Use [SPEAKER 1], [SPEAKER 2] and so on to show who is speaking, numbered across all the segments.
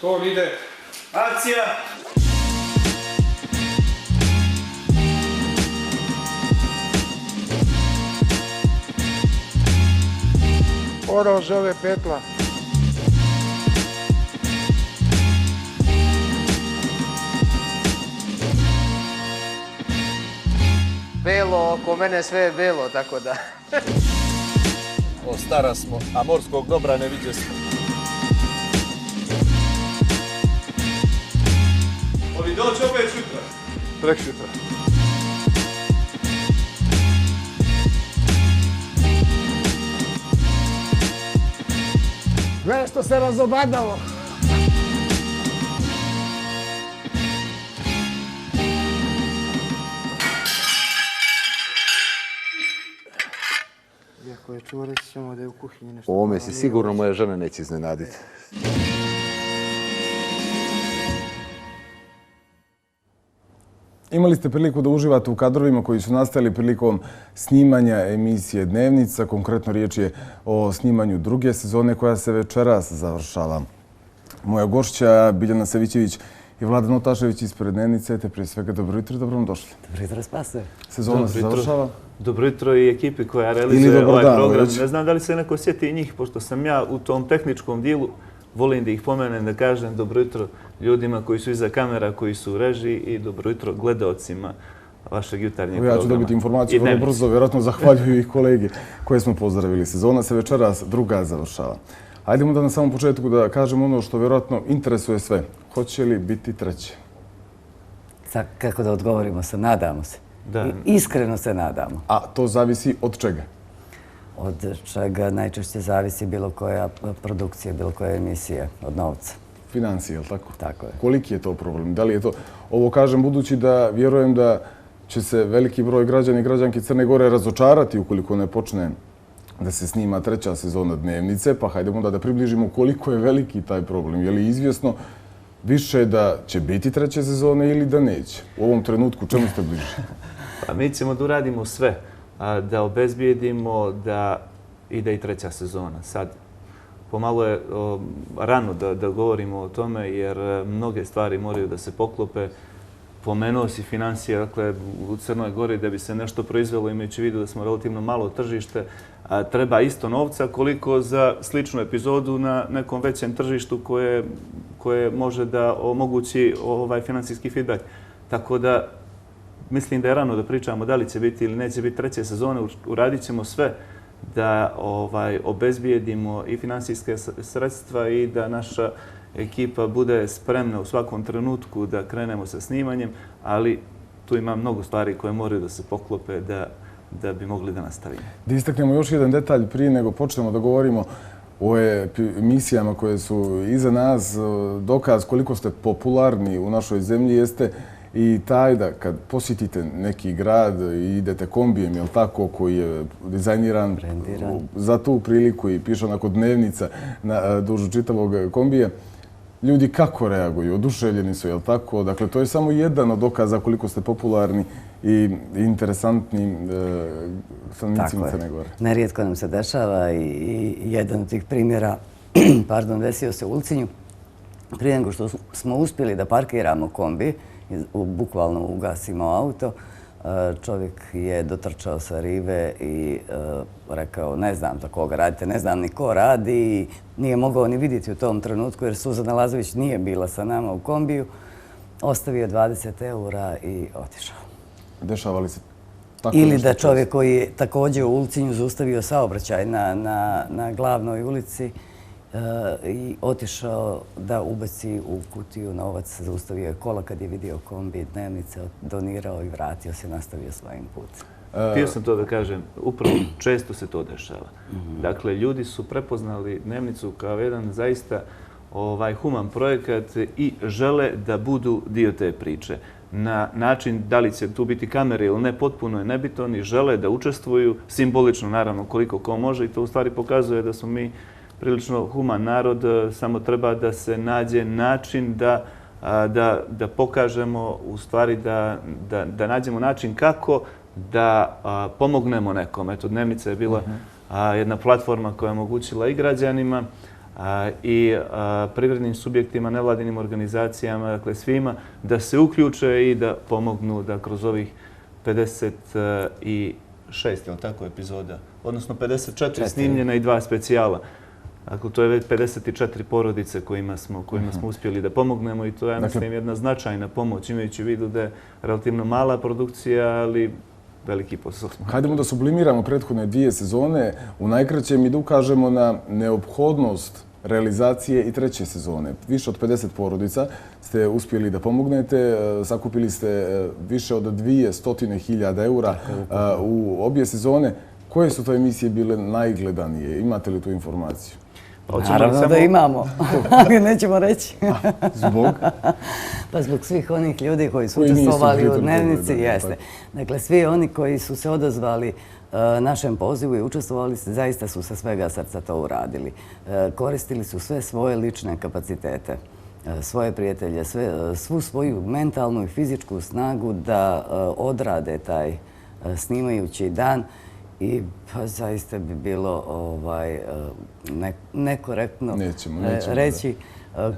[SPEAKER 1] Ton ide.
[SPEAKER 2] Akcija!
[SPEAKER 3] Orao zove petla.
[SPEAKER 4] Belo, oko mene sve je belo, tako da...
[SPEAKER 2] Stara smo, a morskog dobra ne viđe smo. Ovi doći opet sutra.
[SPEAKER 3] Prek sutra.
[SPEAKER 5] Gledaj što se razobadalo.
[SPEAKER 3] Iako je čuo, reći ćemo da je u kuhinji nešto...
[SPEAKER 6] Ovome se sigurno moja žena neće iznenaditi.
[SPEAKER 1] Imali ste priliku da uživate u kadrovima koji su nastali prilikom snimanja emisije Dnevnica. Konkretno riječ je o snimanju druge sezone koja se večeras završava. Moja gošća Biljana Savićević i Vladan Otašević ispred Dnevnice. Te prije svega dobro jutro i dobro nam došli.
[SPEAKER 7] Dobro jutro, Spase.
[SPEAKER 1] Sezona se završava.
[SPEAKER 2] Dobro jutro i ekipi koja realizuje ovaj program. Ne znam da li se neko sjeti i njih, pošto sam ja u tom tehničkom dijelu. Volim da ih pomenem, da kažem dobro jutro ljudima koji su iza kamera, koji su u režiji i dobro jutro gledaocima vašeg jutarnjeg programa.
[SPEAKER 1] Ja ću dobiti informaciju vrlo brzo, vjerojatno zahvaljuju ih kolege koje smo pozdravili. Sezona se večeras druga završava. Hajdemo da na samom početku da kažem ono što vjerojatno interesuje sve. Hoće li biti treće?
[SPEAKER 7] Kako da odgovorimo se? Nadamo se. Iskreno se nadamo.
[SPEAKER 1] A to zavisi od čega?
[SPEAKER 7] Od čega najčešće zavisi bilo koja produkcija, bilo koja emisija, od novca.
[SPEAKER 1] Financije, je li tako?
[SPEAKER 7] Tako je.
[SPEAKER 1] Koliki je to problem? Da li je to... Ovo kažem budući da vjerujem da će se veliki broj građana i građanki Crne Gore razočarati ukoliko ne počne da se snima treća sezona Dnevnice, pa hajdemo da približimo koliko je veliki taj problem. Je li izvjesno više da će biti treće sezone ili da neće? U ovom trenutku čemu ste bliži?
[SPEAKER 2] Pa mi ćemo da uradimo sve, da obezbijedimo da ide i treća sezona. Sad, pomalo je rano da govorimo o tome jer mnoge stvari moraju da se poklope. Pomenuo si financije, dakle, u Crnoj Gori da bi se nešto proizvelo imajući u vidu da smo relativno malo tržište, treba isto novca koliko za sličnu epizodu na nekom većem tržištu koje može da omogući ovaj finansijski feedback. Tako da mislim da je rano da pričamo da li će biti ili neće biti treće sezone. Uradit ćemo sve da obezbijedimo i finansijske sredstva i da naša ekipa bude spremna u svakom trenutku da krenemo sa snimanjem, ali tu ima mnogo stvari koje moraju da se poklope da bi mogli da nastavimo.
[SPEAKER 1] Da istaknemo još jedan detalj prije nego počnemo da govorimo o emisijama koje su iza nas. Dokaz koliko ste popularni u našoj zemlji jeste i taj da kad posjetite neki grad i idete kombijem, jel tako, koji je dizajniran za tu priliku i piše onako Dnevnica na dužu čitavog kombije, ljudi kako reaguju, oduševljeni su, jel tako? Dakle, to je samo jedan od dokaza koliko ste popularni i interesantni stanovnicima Crne Gore.
[SPEAKER 7] Nerijetko nam se dešava i jedan od tih primjera, desio se u Ulcinju. Prije nego što smo uspjeli da parkiramo kombi, bukvalno ugasimo auto, čovjek je dotrčao sa rive i rekao ne znam za koga radite, ne znam ni ko radi. Nije mogao ni vidjeti u tom trenutku jer Suzana Lazović nije bila sa nama u kombiju. Ostavio 20 € i otišao.
[SPEAKER 1] Dešava li se tako?
[SPEAKER 7] Ili da čovjek koji je također u Ulcinju zaustavio saobraćaj na glavnoj ulici i otišao da ubaci u kutiju novac, zaustavio je kola kad je vidio kombi Dnevnice, donirao i vratio se, nastavio svojim putem.
[SPEAKER 2] Htio sam to da kažem, upravo često se to dešava. Dakle, ljudi su prepoznali Dnevnicu kao jedan zaista human projekat i žele da budu dio te priče. Na način da li će tu biti kamere ili ne, potpuno je nebitno, oni žele da učestvuju, simbolično naravno koliko ko može i to u stvari pokazuje da smo mi prilično human narod, samo treba da se nađe način da pokažemo, u stvari da nađemo način kako da pomognemo nekom. Eto, Dnevnica je bila jedna platforma koja je omogućila i građanima, i privrednim subjektima, nevladinim organizacijama, dakle svima, da se uključe i da pomognu da kroz ovih 56, je li tako, epizoda, odnosno 54 snimljena i 2 specijala. Dakle, to je već 54 porodice kojima smo uspjeli da pomognemo i to je, mislim, jedna značajna pomoć, imajući u vidu da je relativno mala produkcija, ali veliki posao smo.
[SPEAKER 1] Hajdemo da sublimiramo prethodne 2 sezone u najkraćem i da ukažemo na neophodnost realizacije i 3. sezone. Više od 50 porodica ste uspjeli da pomognete, sakupili ste više od 200.000 eura u obje sezone. Koje su to emisije bile najgledanije? Imate li tu informaciju?
[SPEAKER 7] Naravno da imamo, ali nećemo reći.
[SPEAKER 1] Zbog?
[SPEAKER 7] Pa zbog svih onih ljudi koji su učestvovali u Dnevnici, jeste. Dakle, svi oni koji su se odazvali našem pozivu i učestvovali, zaista su sa svega srca to uradili. Koristili su sve svoje lične kapacitete, svoje prijatelje, svu svoju mentalnu i fizičku snagu da odrade taj snimajući dan. I pa zaista bi bilo nekorektno reći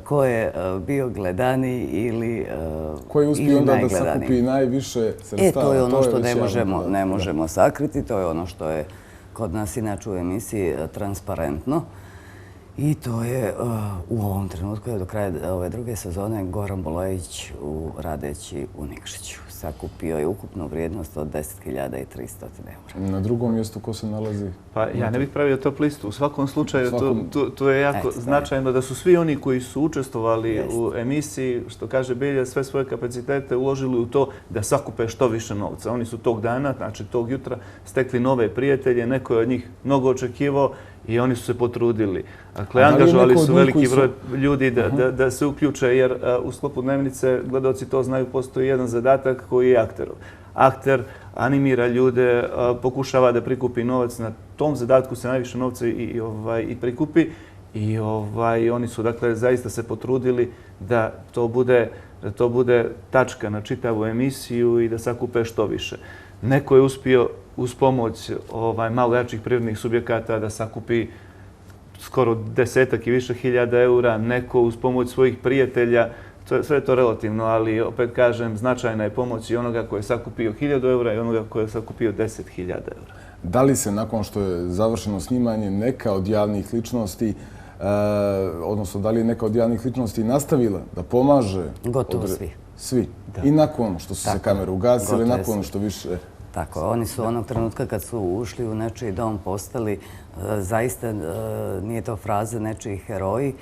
[SPEAKER 7] ko je bio gledaniji ili najgledaniji.
[SPEAKER 1] Ko je uspio onda da sakupi najviše sredstava?
[SPEAKER 7] To je ono što ne možemo sakriti, to je ono što je kod nas inače u emisiji transparentno. I to je u ovom trenutku, do kraja ove 2. sezone, Goran Bolojević radeći u Nikšiću. Sakupio je ukupnu vrijednost od 10.300 eura.
[SPEAKER 1] Na drugom mjestu ko se nalazi?
[SPEAKER 2] Pa ja ne bih pravio top listu. U svakom slučaju to je jako značajno da su svi oni koji su učestvovali u emisiji, što kaže Bilja, sve svoje kapacitete uložili u to da sakupe što više novca. Oni su tog dana, znači tog jutra, stekli nove prijatelje, neko je od njih mnogo očekivao i oni su se potrudili. Dakle, angažovali su veliki broj ljudi da se uključe, jer u sklopu Dnevnice, gledaoci to znaju, postoji jedan zadatak koji je akterov. Akter animira ljude, pokušava da prikupi novac. Na tom zadatku se najviše novca i prikupi. I oni su, dakle, zaista se potrudili da to bude tačka na čitavu emisiju i da sakupe što više. Neko je uspio uz pomoć malo jačih privrednih subjekata da sakupi skoro 10 i više hiljada eura, neko uz pomoć svojih prijatelja. Sve je to relativno, ali opet kažem, značajna je pomoć i onoga koji je sakupio 1.000 eura i onoga koji je sakupio 10.000 eura.
[SPEAKER 1] Da li se nakon što je završeno snimanje neka od javnih ličnosti, odnosno da li je neka od javnih ličnosti nastavila da pomaže?
[SPEAKER 7] Gotovo svi.
[SPEAKER 1] Svi? I nakon što su se kamere ugasile, nakon što više...
[SPEAKER 7] Tako, oni su onog trenutka kad su ušli u nečiji dom postali, zaista nije to fraza, nečiji heroji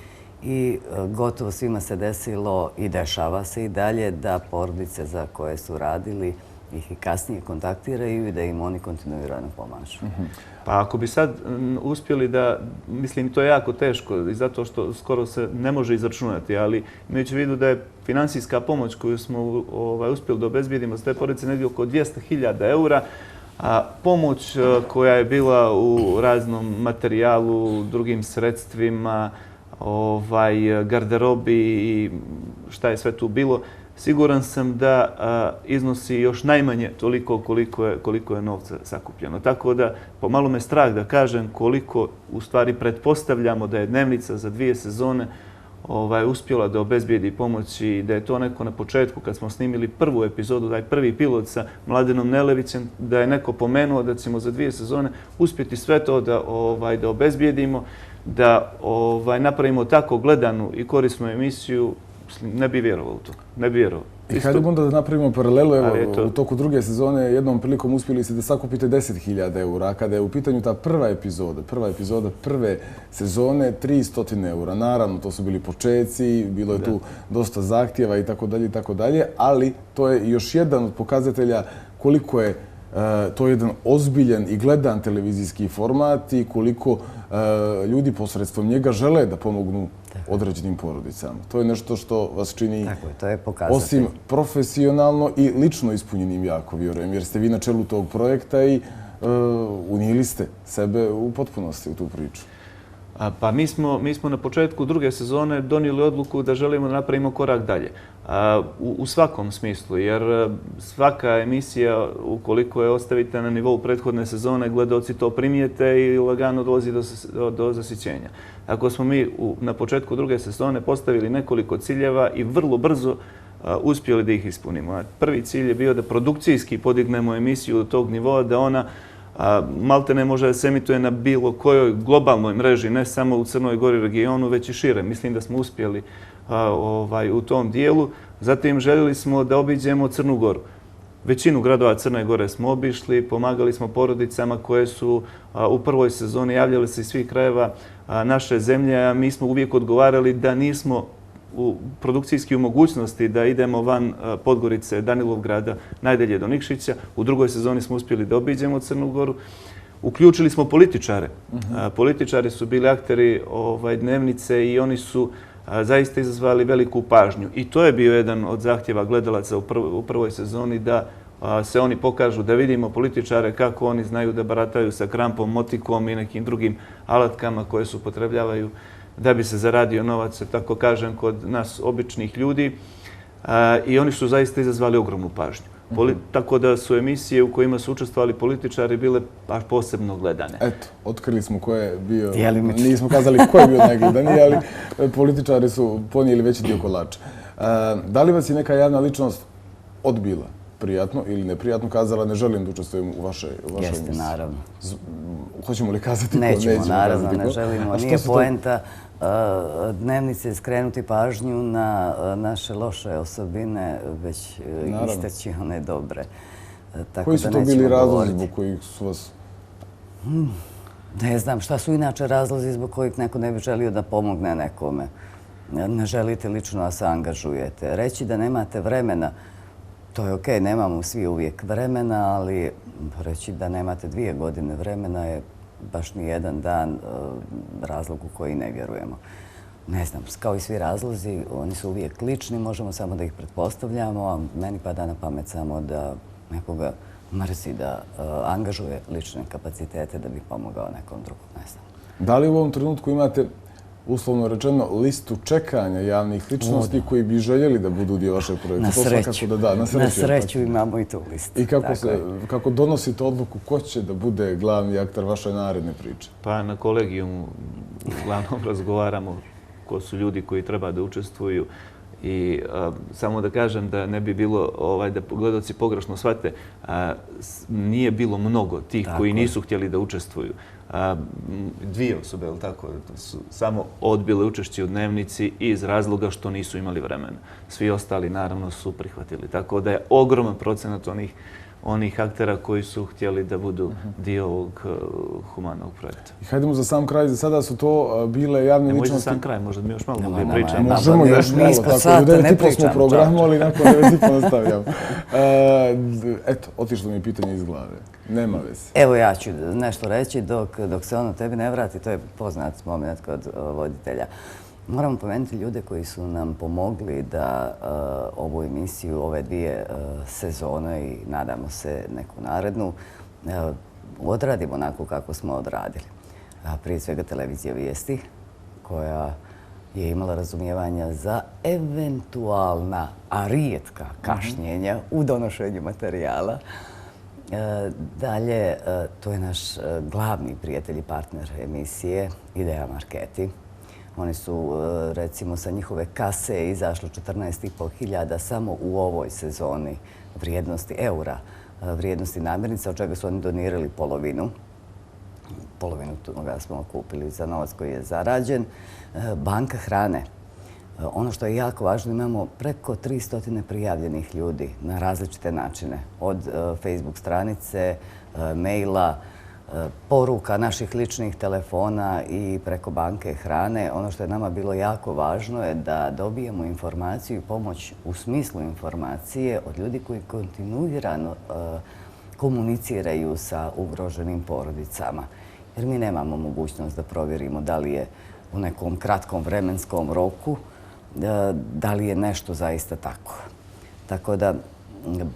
[SPEAKER 7] i gotovo svima se desilo i dešava se i dalje da porodice za koje su radili ih i kasnije kontaktiraju i da im oni kontinuirano pomažu.
[SPEAKER 2] Pa ako bi sad uspjeli da, mislim, to je jako teško i zato što skoro se ne može izračunati, ali imajući u vidu da je finansijska pomoć koju smo uspjeli da obezbijedimo za te porodice negdje oko 200.000 eura, a pomoć koja je bila u raznom materijalu, drugim sredstvima, garderobi i šta je sve tu bilo, siguran sam da iznosi još najmanje toliko koliko je novca sakupljeno. Tako da pomalo me strah da kažem koliko u stvari pretpostavljamo da je Dnevnica za 2 sezone uspjela da obezbijedi pomoć i da je to neko na početku kad smo snimili prvu epizodu, taj prvi pilot sa Mladenom Nelevićem, da je neko pomenuo da ćemo za 2 sezone uspjeti sve to da obezbijedimo, da napravimo tako gledanu i korisnu emisiju. Ne bi vjerovao u to. Ne bi vjerovao.
[SPEAKER 1] I hajdemo onda da napravimo paralelu. Evo, u toku 2. sezone jednom prilikom uspjeli ste da sakupite 10.000 eura, a kada je u pitanju ta prva epizoda prve sezone, 300 eura. Naravno, to su bili počeci, bilo je tu dosta zahtjeva i tako dalje, ali to je još jedan od pokazatelja koliko je to jedan ozbiljan i gledan televizijski format i koliko ljudi posredstvom njega žele da pomognu određenim porodicama. To je nešto što vas čini, osim profesionalno i lično ispunjenim, jako vjerujem, jer ste vi na čelu tog projekta i unijeli ste sebe u potpunosti u tu priču.
[SPEAKER 2] Pa mi smo na početku druge sezone donijeli odluku da želimo da napravimo korak dalje. U svakom smislu, jer svaka emisija, ukoliko je ostavite na nivou prethodne sezone, gledaoci to primijete i lagano dolazi do zasićenja. Ako smo mi na početku druge sezone postavili nekoliko ciljeva i vrlo brzo uspjeli da ih ispunimo. Prvi cilj je bio da produkcijski podignemo emisiju do tog nivoa da ona maltene može da se emituje na bilo kojoj globalnoj mreži, ne samo u Crnoj Gori regionu, već i šire. Mislim da smo uspjeli u tom dijelu. Zatim željeli smo da obiđemo Crnu Goru. Većinu gradova Crne Gore smo obišli, pomagali smo porodicama koje su u prvoj sezoni javljale se iz svih krajeva naše zemlje, a mi smo uvijek odgovarali da nismo produkcijski u mogućnosti da idemo van Podgorice, Danilovgrada, najdalje do Nikšića. U drugoj sezoni smo uspjeli da obiđemo Crnu Goru. Uključili smo političare. Političari su bili akteri Dnevnice i oni su zaista izazvali veliku pažnju. I to je bio jedan od zahtjeva gledalaca u prvoj sezoni da se oni pokažu, da vidimo političare kako oni znaju da barataju sa krampom, motikom i nekim drugim alatkama koje se upotrebljavaju da bi se zaradio novac, tako kažem, kod nas običnih ljudi. I oni su zaista izazvali ogromnu pažnju. Tako da su emisije u kojima su učestvovali političari bile baš posebno gledane.
[SPEAKER 1] Eto, otkrili smo ko je bio, nismo kazali ko je bio najgledaniji, ali političari su ponijeli veći dio kolača. Da li vas je neka javna ličnost odbila? Prijatno ili neprijatno kazala ne želim da učestvujem u vašoj emisiji?
[SPEAKER 7] Jeste, naravno.
[SPEAKER 1] Hoćemo li kazati ko?
[SPEAKER 7] Nećemo, naravno, ne želimo. Nije poenta Dnevnice skrenuti pažnju na naše loše osobine, već istaći one dobre.
[SPEAKER 1] Koji su to bili razlozi zbog kojih su vas...
[SPEAKER 7] Ne znam, šta su inače razlozi zbog kojih neko ne bi želio da pomogne nekome. Ne želite lično da se angažujete. Reći da nemate vremena, to je okej, nemamo svi uvijek vremena, ali reći da nemate 2 godine vremena je baš ni jedan dan razlog u koji ne vjerujemo. Ne znam, kao i svi razlozi, oni su uvijek lični, možemo samo da ih pretpostavljamo, a meni pada na pamet samo da nekoga mrzi da angažuje lične kapacitete da bi pomogao nekom drugom, ne znam.
[SPEAKER 1] Da li u ovom trenutku imate, uslovno rečeno, listu čekanja javnih ličnosti koji bi željeli da budu dio vašeg projekta?
[SPEAKER 7] Na sreću. Na sreću imamo i tu listu.
[SPEAKER 1] I kako donosite odluku ko će da bude glavni aktor vaše naredne priče?
[SPEAKER 2] Pa na kolegijumu uglavnom razgovaramo ko su ljudi koji treba da učestvuju i samo da kažem da ne bi bilo da gledaoci pogrešno shvate, nije bilo mnogo tih koji nisu htjeli da učestvuju. 2 osobe, je li tako, su samo odbile učešće u Dnevnici iz razloga što nisu imali vremena. Svi ostali, naravno, su prihvatili. Tako da je ogroman procenat onih aktera koji su htjeli da budu dio ovog humanog projekta.
[SPEAKER 1] I hajdemo za sam kraj. Za sada su to bile javne ličnosti...
[SPEAKER 2] Nemoj za sam kraj, možda mi još malo mogli pričati.
[SPEAKER 1] Možemo još malo, tako. U 9:30 smo u programu, ali nakon 9:30 nastavljamo. Eto, otišlo mi je pitanje iz glave. Nema veze.
[SPEAKER 7] Evo ja ću nešto reći dok se ono tebi ne vrati. To je poznat moment kod voditelja. Moramo pomenuti ljude koji su nam pomogli da ovu emisiju, ove 2 sezone i nadamo se neku narednu, odradimo onako kako smo odradili. Prije svega televizija Vijesti, koja je imala razumijevanja za eventualna, a rijetka kašnjenja u donošenju materijala. Dalje, to je naš glavni prijatelj i partner emisije, Ideja Marketi. Oni su, recimo, sa njihove kase izašlo 14.500 samo u ovoj sezoni vrijednosti eura, vrijednosti namirnica, od čega su oni donirali polovinu. Polovinu toga smo kupili za novac koji je zarađen. Banka hrane. Ono što je jako važno, imamo preko 300 prijavljenih ljudi na različite načine. Od Facebook stranice, maila, poruka naših ličnih telefona i preko banke hrane. Ono što je nama bilo jako važno je da dobijemo informaciju i pomoć u smislu informacije od ljudi koji kontinuirano komuniciraju sa ugroženim porodicama. Jer mi nemamo mogućnost da provjerimo da li je u nekom kratkom vremenskom roku, da li je nešto zaista tako. Tako da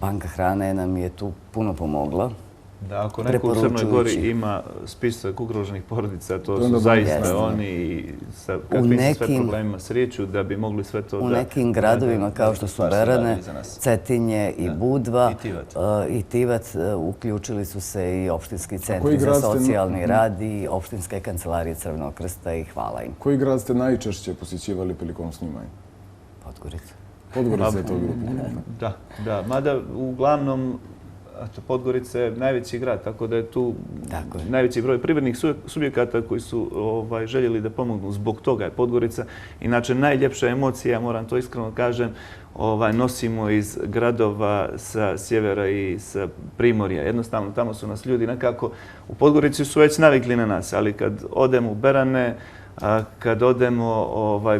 [SPEAKER 7] banka hrane nam je tu puno pomogla
[SPEAKER 2] Da, ako neko u Crnoj Gori
[SPEAKER 7] preporučujući.
[SPEAKER 2] ima spisak ugroženih porodica, to su
[SPEAKER 1] Onda
[SPEAKER 2] zaista
[SPEAKER 7] jeste.
[SPEAKER 2] oni i sa kakvim se sve
[SPEAKER 7] nekim-
[SPEAKER 2] problemima sreću da bi mogli sve to
[SPEAKER 7] U
[SPEAKER 2] da...
[SPEAKER 7] nekim gradovima kao što su
[SPEAKER 2] Stvar se radi
[SPEAKER 7] Berane,
[SPEAKER 2] za nas.
[SPEAKER 7] Cetinje i Budva
[SPEAKER 2] I Tivat.
[SPEAKER 7] i Tivat, uključili su se i opštinski centri
[SPEAKER 1] koji
[SPEAKER 7] za
[SPEAKER 1] grad ste-
[SPEAKER 7] socijalni rad i opštinske kancelarije Crvenog krsta i hvala im.
[SPEAKER 1] Koji grad ste najčešće posjećivali prilikom snimanja?
[SPEAKER 7] Podgorica.
[SPEAKER 1] Podgorica je to bilo pitanje.
[SPEAKER 2] Da. Mada uglavnom Podgorica je najveći grad, tako da je tu
[SPEAKER 7] Tako je.
[SPEAKER 2] najveći broj privrednih subjekata koji su željeli da pomognu. Zbog toga je Podgorica. Inače, najljepša emocija, moram to iskreno kažem, nosimo iz gradova sa sjevera i sa primorja. Jednostavno, tamo su nas ljudi nekako, u Podgorici su već navikli na nas, ali kad odemo u Berane, kad odemo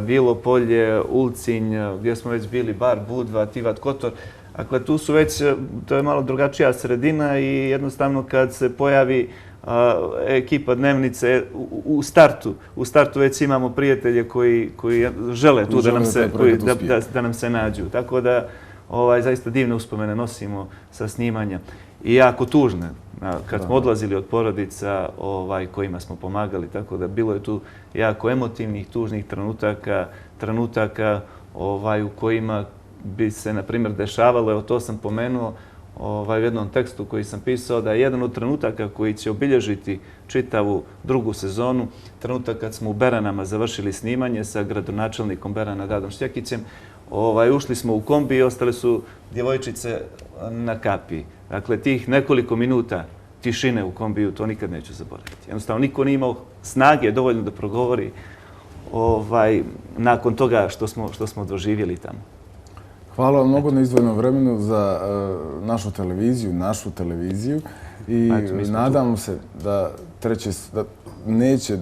[SPEAKER 2] Bilo Polje, Ulcinj, gdje smo već bili, Bar, Budva, Tivat, Kotor, dakle, tu su već, to je malo drugačija sredina i jednostavno kad se pojavi ekipa Dnevnice u startu već imamo prijatelje koji žele tu da nam se nađu. Tako da zaista divne uspomene nosimo sa snimanja i jako tužne. Kad smo odlazili od porodica kojima smo pomagali, tako da bilo je tu jako emotivnih, tužnih trenutaka u kojima bi se, na primjer, dešavalo, evo to sam pomenuo u jednom tekstu koji sam pisao, da je jedan od trenutaka koji će obilježiti čitavu drugu sezonu, trenutak kad smo u Beranama završili snimanje sa gradonačelnikom Berana Dadom Štjekićem, ušli smo u kombi i ostale su djevojčice na kapiji. Dakle, tih nekoliko minuta tišine u kombiju, to nikad neću zaboraviti. Jednostavno, niko nije imao snage dovoljno da progovori nakon toga što smo doživjeli tamo.
[SPEAKER 1] Hvala vam mnogo na izdvojenom vremenu za našu televiziju i nadamo se da neće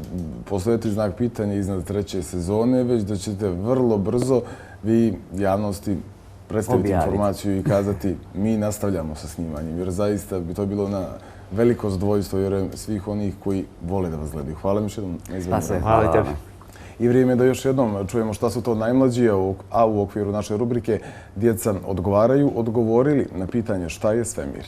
[SPEAKER 1] postojati znak pitanja iznad treće sezone, već da ćete vrlo brzo vi javnosti predstaviti informaciju i kazati mi nastavljamo sa snimanjem, jer zaista bi to bilo na veliko zadovoljstvo svih onih koji vole da vas gledaju. Hvala mi još jednom na izdvojenom vremenu.
[SPEAKER 2] Hvala tebi.
[SPEAKER 1] I vrijeme je da još jednom čujemo šta su to najmlađi, a u okviru naše rubrike Djeca odgovorili na pitanje šta je svemir.